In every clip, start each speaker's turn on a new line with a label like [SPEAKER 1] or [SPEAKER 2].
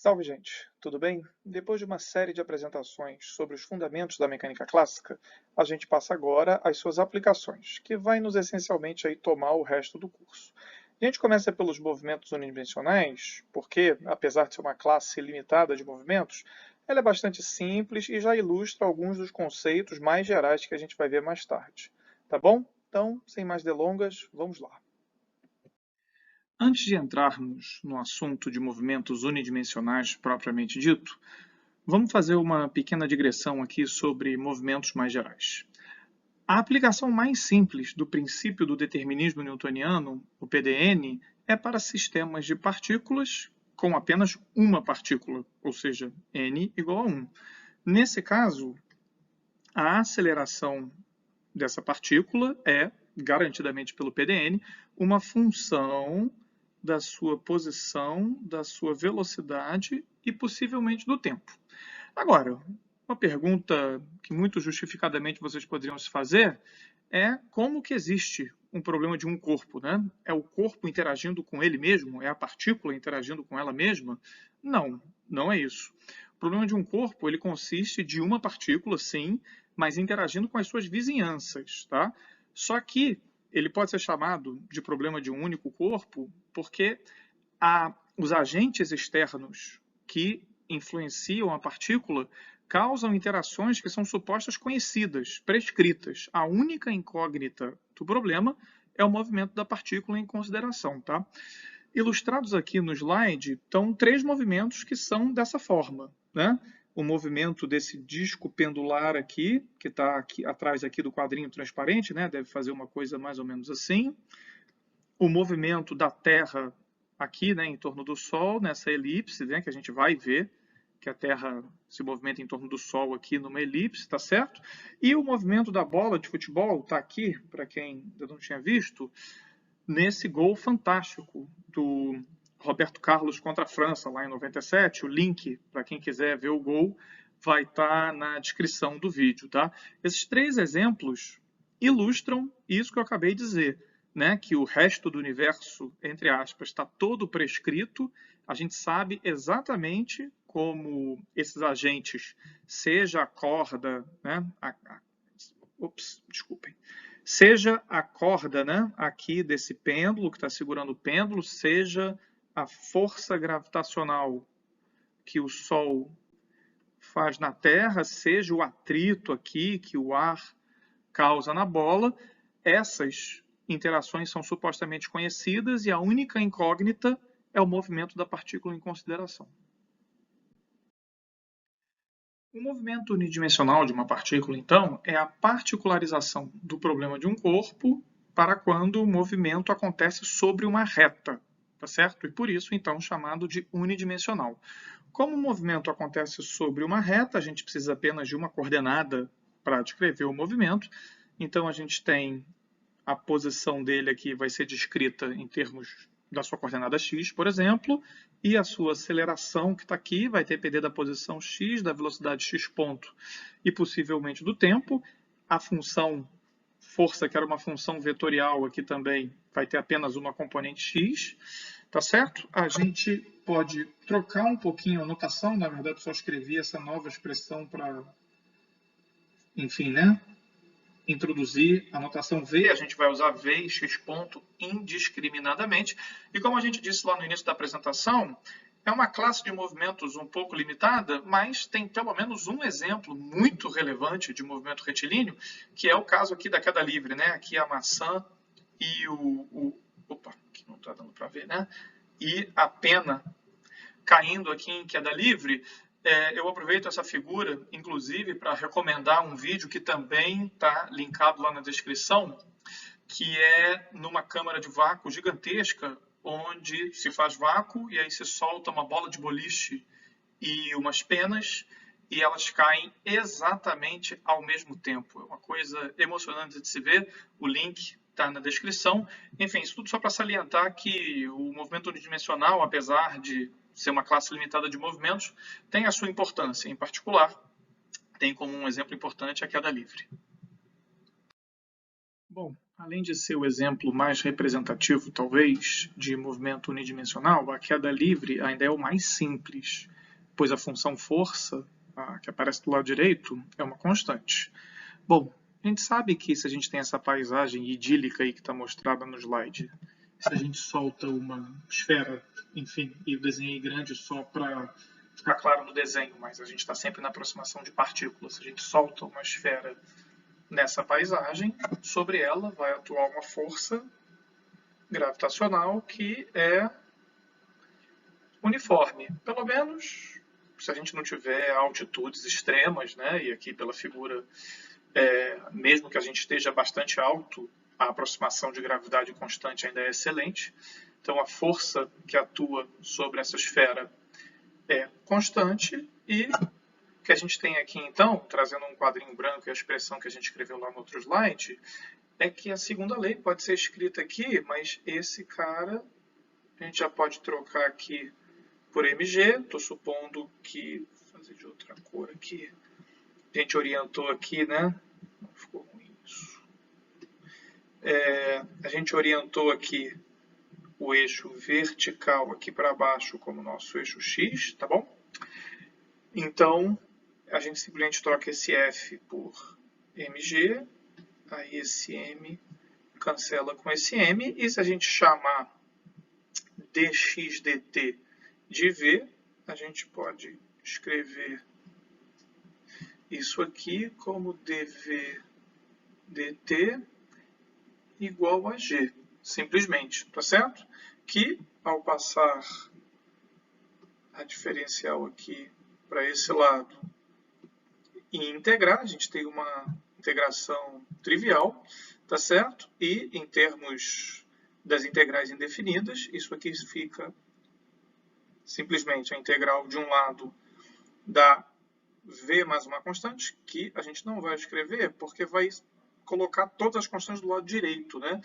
[SPEAKER 1] Salve, gente! Tudo bem? Depois de uma série de apresentações sobre os fundamentos da mecânica clássica, a gente passa agora às suas aplicações, que vai nos essencialmente aí tomar o resto do curso. A gente começa pelos movimentos unidimensionais, porque, apesar de ser uma classe limitada de movimentos, ela é bastante simples e já ilustra alguns dos conceitos mais gerais que a gente vai ver mais tarde. Tá bom? Então, sem mais delongas, vamos lá. Antes de entrarmos no assunto de movimentos unidimensionais propriamente dito, vamos fazer uma pequena digressão aqui sobre movimentos mais gerais. A aplicação mais simples do princípio do determinismo newtoniano, o PDN, é para sistemas de partículas com apenas uma partícula, ou seja, n igual a 1. Nesse caso, a aceleração dessa partícula é, garantidamente pelo PDN, uma função da sua posição, da sua velocidade e possivelmente do tempo. Agora, uma pergunta que muito justificadamente vocês poderiam se fazer é como que existe um problema de um corpo, né? É o corpo interagindo com ele mesmo? É a partícula interagindo com ela mesma? Não, não é isso. O problema de um corpo, ele consiste de uma partícula, sim, mas interagindo com as suas vizinhanças, tá? Só que ele pode ser chamado de problema de um único corpo porque os agentes externos que influenciam a partícula causam interações que são supostas conhecidas, prescritas. A única incógnita do problema é o movimento da partícula em consideração, tá? Ilustrados aqui no slide estão 3 movimentos que são dessa forma, né? O movimento desse disco pendular aqui, que está aqui atrás aqui do quadrinho transparente, né? Deve fazer uma coisa mais ou menos assim. O movimento da Terra aqui, né, em torno do Sol, nessa elipse, né, que a gente vai ver que a Terra se movimenta em torno do Sol aqui numa elipse, tá certo? E o movimento da bola de futebol está aqui, para quem ainda não tinha visto, nesse gol fantástico do Roberto Carlos contra a França, lá em 97. O link, para quem quiser ver o gol, vai estar na descrição do vídeo, tá? Esses 3 exemplos ilustram isso que eu acabei de dizer, né? Que o resto do universo, entre aspas, está todo prescrito. A gente sabe exatamente como esses agentes, seja a corda, né? Desculpem. Seja a corda, né, aqui desse pêndulo, que está segurando o pêndulo, seja a força gravitacional que o Sol faz na Terra, seja o atrito aqui que o ar causa na bola, essas interações são supostamente conhecidas e a única incógnita é o movimento da partícula em consideração. O movimento unidimensional de uma partícula, então, é a particularização do problema de um corpo para quando o movimento acontece sobre uma reta, tá certo? E por isso, então, chamado de unidimensional. Como o movimento acontece sobre uma reta, a gente precisa apenas de uma coordenada para descrever o movimento. Então, a gente tem a posição dele aqui vai ser descrita em termos da sua coordenada x, por exemplo, e a sua aceleração que está aqui vai depender da posição x, da velocidade x ponto e possivelmente do tempo. A função força, que era uma função vetorial aqui também, vai ter apenas uma componente x, tá certo? A gente pode trocar um pouquinho a notação, na verdade só escrevi essa nova expressão para, enfim, né? Introduzir a notação V, a gente vai usar V e x ponto indiscriminadamente. E como a gente disse lá no início da apresentação, é uma classe de movimentos um pouco limitada, mas tem pelo menos um exemplo muito relevante de movimento retilíneo, que é o caso aqui da queda livre, né? Aqui a maçã e opa, aqui não está dando para ver, né? E a pena caindo aqui em queda livre. Eu aproveito essa figura, inclusive, para recomendar um vídeo que também está linkado lá na descrição, que é numa câmara de vácuo gigantesca, onde se faz vácuo e aí se solta uma bola de boliche e umas penas, e elas caem exatamente ao mesmo tempo. É uma coisa emocionante de se ver, o link está na descrição. Enfim, isso tudo só para salientar que o movimento unidimensional, apesar de ser uma classe limitada de movimentos, tem a sua importância. Em particular, tem como um exemplo importante a queda livre. Bom, além de ser o exemplo mais representativo, talvez, de movimento unidimensional, a queda livre ainda é o mais simples. pois a função força, que aparece do lado direito, é uma constante. Bom, a gente sabe que se a gente tem essa paisagem idílica aí que está mostrada no slide, se a gente solta uma esfera, enfim, e o desenho é grande só para ficar claro no desenho, mas a gente está sempre na aproximação de partículas. Se a gente solta uma esfera nessa paisagem, sobre ela vai atuar uma força gravitacional que é uniforme. Pelo menos se a gente não tiver altitudes extremas, né? E aqui pela figura, mesmo que a gente esteja bastante alto, a aproximação de gravidade constante ainda é excelente. Então a força que atua sobre essa esfera é constante e o que a gente tem aqui então, trazendo um quadrinho branco e a expressão que a gente escreveu lá no outro slide, é que a segunda lei pode ser escrita aqui, mas esse cara a gente já pode trocar aqui por mg. Estou supondo que, vou fazer de outra cor aqui, a gente orientou aqui, né? Não ficou ruim isso. A gente orientou aqui o eixo vertical aqui para baixo como nosso eixo x, tá bom? Então, a gente simplesmente troca esse f por mg, aí esse m cancela com esse m, e se a gente chamar dx dt de v, a gente pode escrever isso aqui como dv dt igual a g, simplesmente, tá certo? Que ao passar a diferencial aqui para esse lado e integrar, a gente tem uma integração trivial, tá certo? E em termos das integrais indefinidas, isso aqui fica simplesmente a integral de um lado da v mais uma constante, que a gente não vai escrever porque vai colocar todas as constantes do lado direito, né?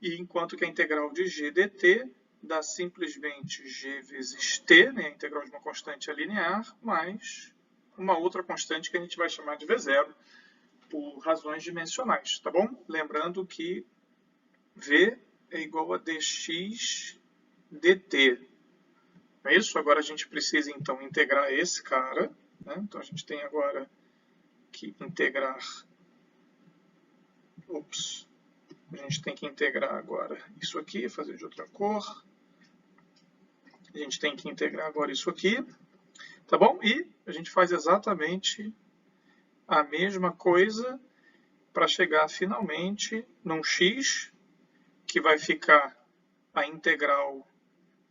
[SPEAKER 1] E enquanto que a integral de g dt dá simplesmente g vezes t, né? A integral de uma constante linear, mais uma outra constante que a gente vai chamar de v0, por razões dimensionais, tá bom? Lembrando que v é igual a dx dt. É isso? Agora a gente precisa, então, integrar esse cara, né? Então, a gente tem agora que integrar... A gente tem que integrar agora isso aqui, fazer de outra cor. A gente tem que integrar agora isso aqui, tá bom? E a gente faz exatamente a mesma coisa para chegar finalmente num x, que vai ficar a integral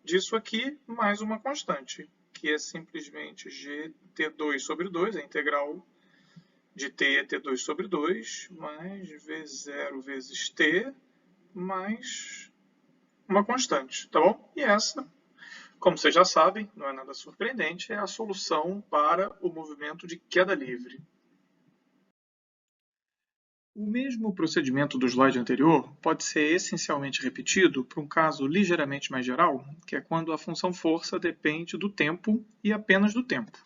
[SPEAKER 1] disso aqui mais uma constante, que é simplesmente gt2 sobre 2, a integral de t é t2 sobre 2, mais v0 vezes t, mais uma constante, tá bom? E essa, como vocês já sabem, não é nada surpreendente, é a solução para o movimento de queda livre. O mesmo procedimento do slide anterior pode ser essencialmente repetido para um caso ligeiramente mais geral, que é quando a função força depende do tempo e apenas do tempo.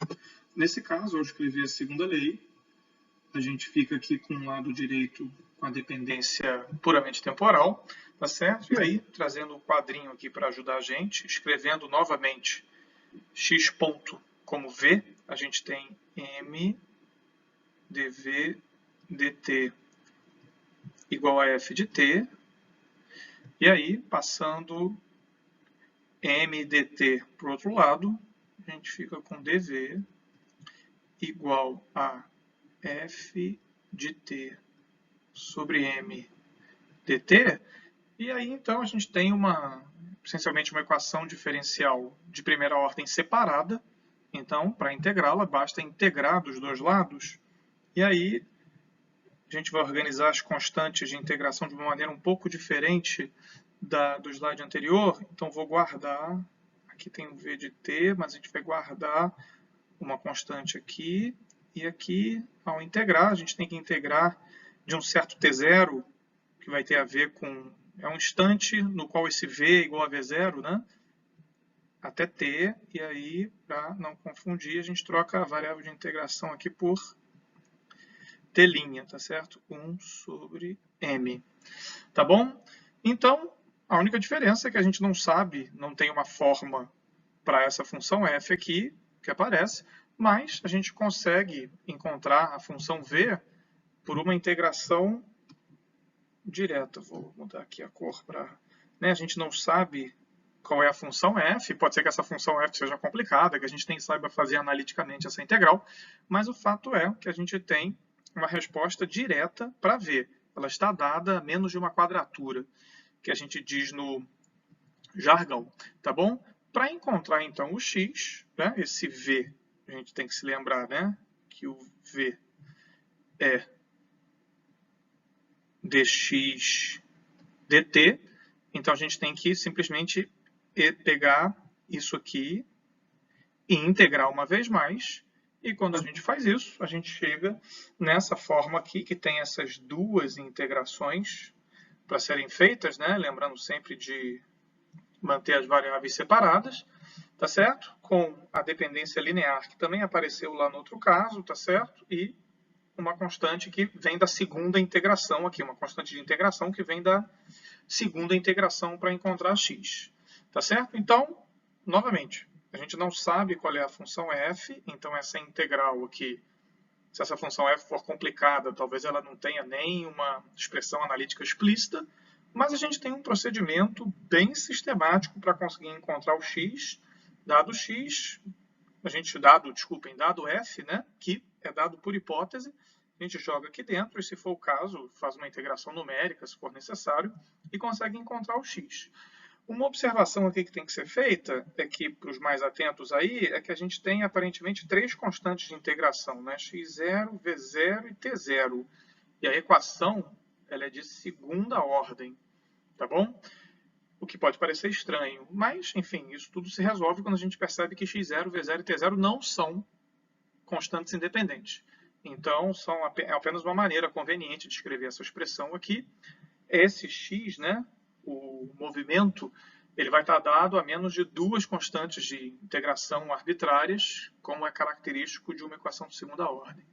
[SPEAKER 1] Nesse caso, eu escrevi a segunda lei. A gente fica aqui com o lado direito com a dependência puramente temporal, tá certo? E aí, trazendo o quadrinho aqui para ajudar a gente, escrevendo novamente x ponto como v, a gente tem m dv dt igual a f de t, e aí, passando m dt para o outro lado, a gente fica com dv igual a f de t sobre m dt, e aí então a gente tem essencialmente uma equação diferencial de primeira ordem separada. Então, para integrá-la, basta integrar dos dois lados, e aí a gente vai organizar as constantes de integração de uma maneira um pouco diferente do slide anterior. Então, vou guardar, aqui tem o v de t, mas a gente vai guardar uma constante aqui, e aqui, ao integrar, a gente tem que integrar de um certo t0, que vai ter a ver com... é um instante no qual esse v é igual a v0, né? Até t, e aí, para não confundir, a gente troca a variável de integração aqui por t', tá certo? 1 sobre m. Tá bom? Então, a única diferença é que a gente não sabe, não tem uma forma para essa função f aqui, que aparece, mas a gente consegue encontrar a função v por uma integração direta. Vou mudar aqui a cor para... A gente não sabe qual é a função f, pode ser que essa função f seja complicada, que a gente nem saiba fazer analiticamente essa integral, mas o fato é que a gente tem uma resposta direta para v. Ela está dada a menos de uma quadratura, que a gente diz no jargão, tá bom? Para encontrar, então, o x, né, esse v, a gente tem que se lembrar, né, que o v é dx dt, então a gente tem que simplesmente pegar isso aqui e integrar uma vez mais, e quando a gente faz isso, a gente chega nessa forma aqui, que tem essas duas integrações para serem feitas, né, lembrando sempre de manter as variáveis separadas, tá certo? Com a dependência linear, que também apareceu lá no outro caso, tá certo? E uma constante que vem da segunda integração aqui, uma constante de integração que vem da segunda integração para encontrar x, tá certo? Então, novamente, a gente não sabe qual é a função f, então essa integral aqui, se essa função f for complicada, talvez ela não tenha nem uma expressão analítica explícita, mas a gente tem um procedimento bem sistemático para conseguir encontrar o x, dado x, dado f, né, que é dado por hipótese, a gente joga aqui dentro e, se for o caso, faz uma integração numérica, se for necessário, e consegue encontrar o x. Uma observação aqui que tem que ser feita, é que, para os mais atentos aí, é que a gente tem aparentemente três constantes de integração, né, x0, v0 e t0. E a equação ela é de segunda ordem, tá bom? O que pode parecer estranho, mas, enfim, isso tudo se resolve quando a gente percebe que x0, v0 e t0 não são constantes independentes. Então, é apenas uma maneira conveniente de escrever essa expressão aqui. Esse x, né, o movimento, ele vai estar dado a menos de duas constantes de integração arbitrárias, como é característico de uma equação de segunda ordem.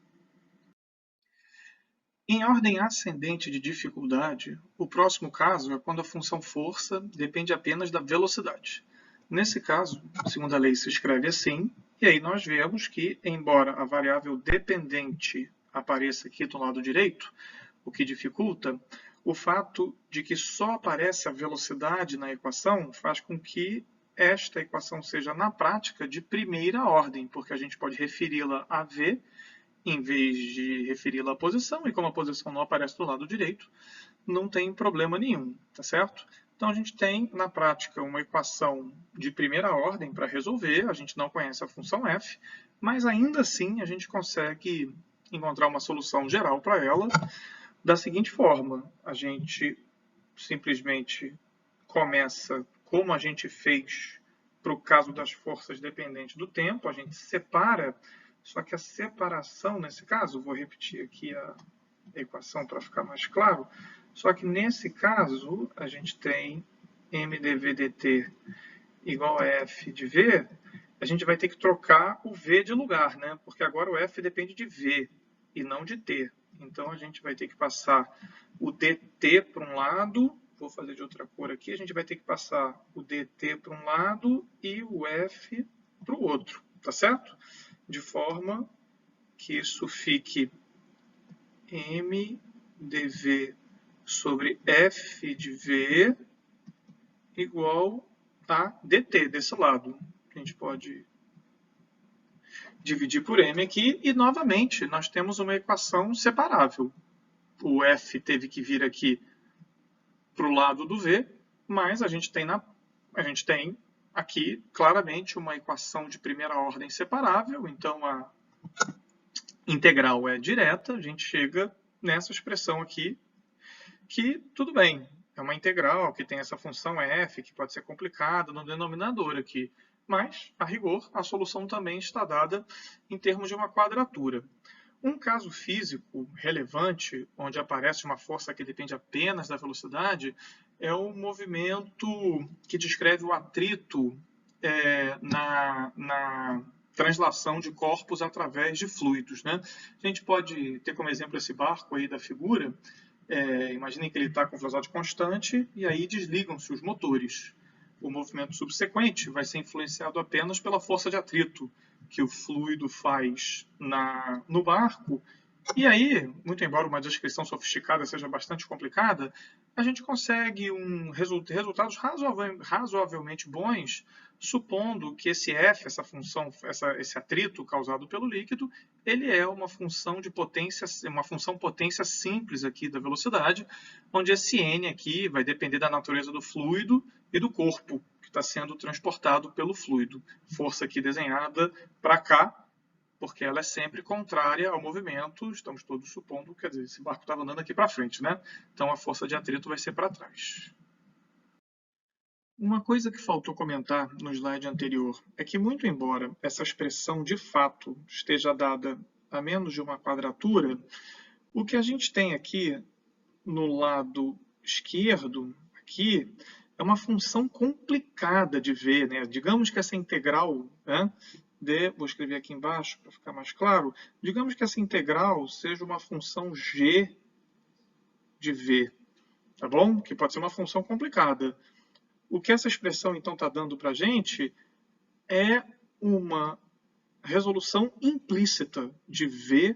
[SPEAKER 1] Em ordem ascendente de dificuldade, o próximo caso é quando a função força depende apenas da velocidade. Nesse caso, segundo a lei, se escreve assim, e aí nós vemos que, embora a variável dependente apareça aqui do lado direito, o que dificulta, o fato de que só aparece a velocidade na equação faz com que esta equação seja, na prática, de primeira ordem, porque a gente pode referi-la a v, em vez de referi-la à posição, e como a posição não aparece do lado direito, não tem problema nenhum, tá certo? Então a gente tem, na prática, uma equação de primeira ordem para resolver, a gente não conhece a função f, mas ainda assim a gente consegue encontrar uma solução geral para ela da seguinte forma: a gente simplesmente começa como a gente fez para o caso das forças dependentes do tempo, a gente separa. Só que a separação, nesse caso, vou repetir aqui a equação para ficar mais claro, só que nesse caso a gente tem m dv dt igual a f de v, a gente vai ter que trocar o v de lugar, né? Porque agora o f depende de v e não de t. Então a gente vai ter que passar o dt para um lado, vou fazer de outra cor aqui, a gente vai ter que passar o dt para um lado e o f para o outro, tá certo? De forma que isso fique m dv sobre f de v igual a dt desse lado. A gente pode dividir por m aqui e, novamente, nós temos uma equação separável. O f teve que vir aqui para o lado do v, mas a gente tem aqui claramente uma equação de primeira ordem separável, então a integral é direta, a gente chega nessa expressão aqui, que tudo bem, é uma integral que tem essa função f, que pode ser complicada no denominador aqui, mas, a rigor, a solução também está dada em termos de uma quadratura. Um caso físico relevante, onde aparece uma força que depende apenas da velocidade, é o movimento que descreve o atrito na translação de corpos através de fluidos, né? A gente pode ter como exemplo esse barco aí da figura. Imaginem que ele está com velocidade constante e aí desligam-se os motores. O movimento subsequente vai ser influenciado apenas pela força de atrito que o fluido faz no barco. E aí, muito embora uma descrição sofisticada seja bastante complicada, a gente consegue resultados razoavelmente bons, supondo que esse F, essa função, esse atrito causado pelo líquido, ele é uma função de potência, uma função potência simples aqui da velocidade, onde esse N aqui vai depender da natureza do fluido e do corpo que está sendo transportado pelo fluido. Força aqui desenhada para cá, porque ela é sempre contrária ao movimento, estamos todos supondo, quer dizer, esse barco estava andando aqui para frente, né? Então a força de atrito vai ser para trás. Uma coisa que faltou comentar no slide anterior é que, muito embora essa expressão de fato esteja dada a menos de uma quadratura, o que a gente tem aqui no lado esquerdo, aqui, é uma função complicada de ver, né? Digamos que essa integral, né, vou escrever aqui embaixo para ficar mais claro, digamos que essa integral seja uma função g de v, tá bom? Que pode ser uma função complicada. O que essa expressão, então, está dando para a gente é uma resolução implícita de v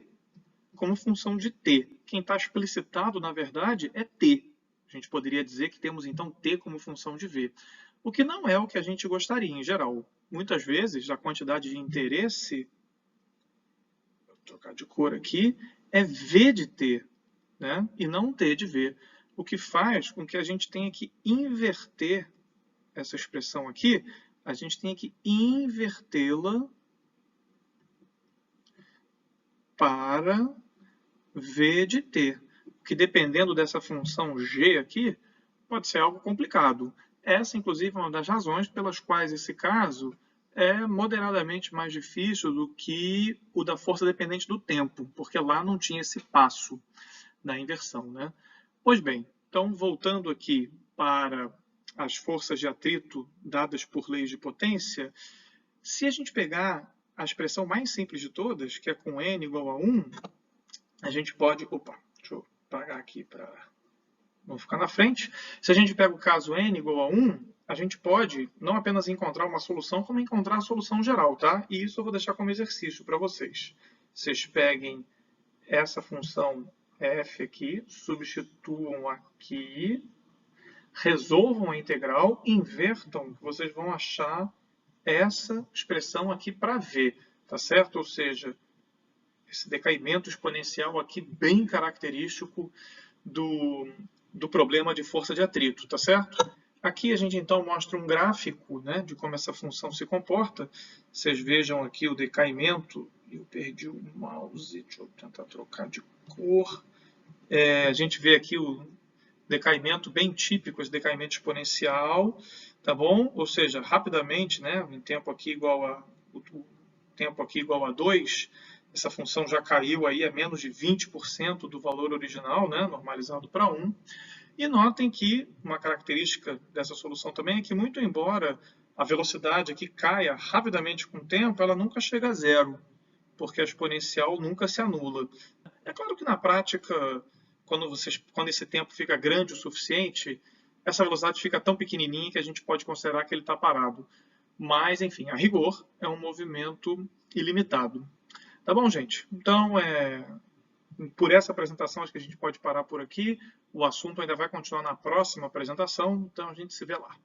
[SPEAKER 1] como função de t. Quem está explicitado, na verdade, é t. A gente poderia dizer que temos, então, t como função de v. O que não é o que a gente gostaria, em geral. Muitas vezes, a quantidade de interesse, vou trocar de cor aqui, é v de t, né? E não t de v. O que faz com que a gente tenha que inverter essa expressão aqui, a gente tenha que invertê-la para v de t, que dependendo dessa função g aqui, pode ser algo complicado. Essa, inclusive, é uma das razões pelas quais esse caso é moderadamente mais difícil do que o da força dependente do tempo, porque lá não tinha esse passo da inversão, né? Pois bem, então voltando aqui para as forças de atrito dadas por leis de potência, se a gente pegar a expressão mais simples de todas, que é com n igual a 1, a gente pode... Opa, deixa eu apagar aqui para não ficar na frente. Se a gente pega o caso n igual a 1, a gente pode não apenas encontrar uma solução, como encontrar a solução geral, tá? E isso eu vou deixar como exercício para vocês. Vocês peguem essa função f aqui, substituam aqui, resolvam a integral, invertam, vocês vão achar essa expressão aqui para v, tá certo? Ou seja, esse decaimento exponencial aqui bem característico do problema de força de atrito, tá certo? Aqui a gente então mostra um gráfico, né, de como essa função se comporta. Vocês vejam aqui o decaimento. Eu perdi o mouse, deixa eu tentar trocar de cor. A gente vê aqui o decaimento bem típico, esse decaimento exponencial, tá bom? Ou seja, rapidamente, né, em tempo aqui igual a 2, essa função já caiu aí a menos de 20% do valor original, né, normalizado para 1. E notem que uma característica dessa solução também é que, muito embora a velocidade aqui caia rapidamente com o tempo, ela nunca chega a zero, porque a exponencial nunca se anula. É claro que na prática, quando esse tempo fica grande o suficiente, essa velocidade fica tão pequenininha que a gente pode considerar que ele está parado. Mas, enfim, a rigor, é um movimento ilimitado. Tá bom, gente? Então, por essa apresentação, acho que a gente pode parar por aqui. O assunto ainda vai continuar na próxima apresentação, então a gente se vê lá.